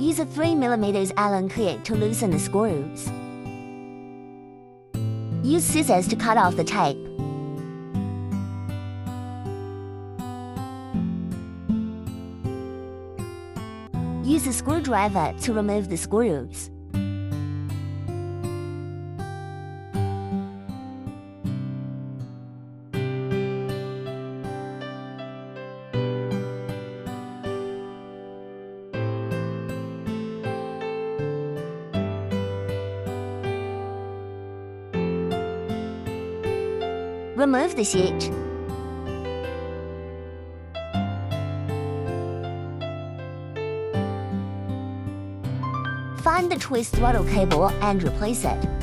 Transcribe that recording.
Use a 3mm Allen key to loosen the screws. Use scissors to cut off the tape. Use a screwdriver to remove the screws. Remove the sheet. Find the twist throttle cable and replace it.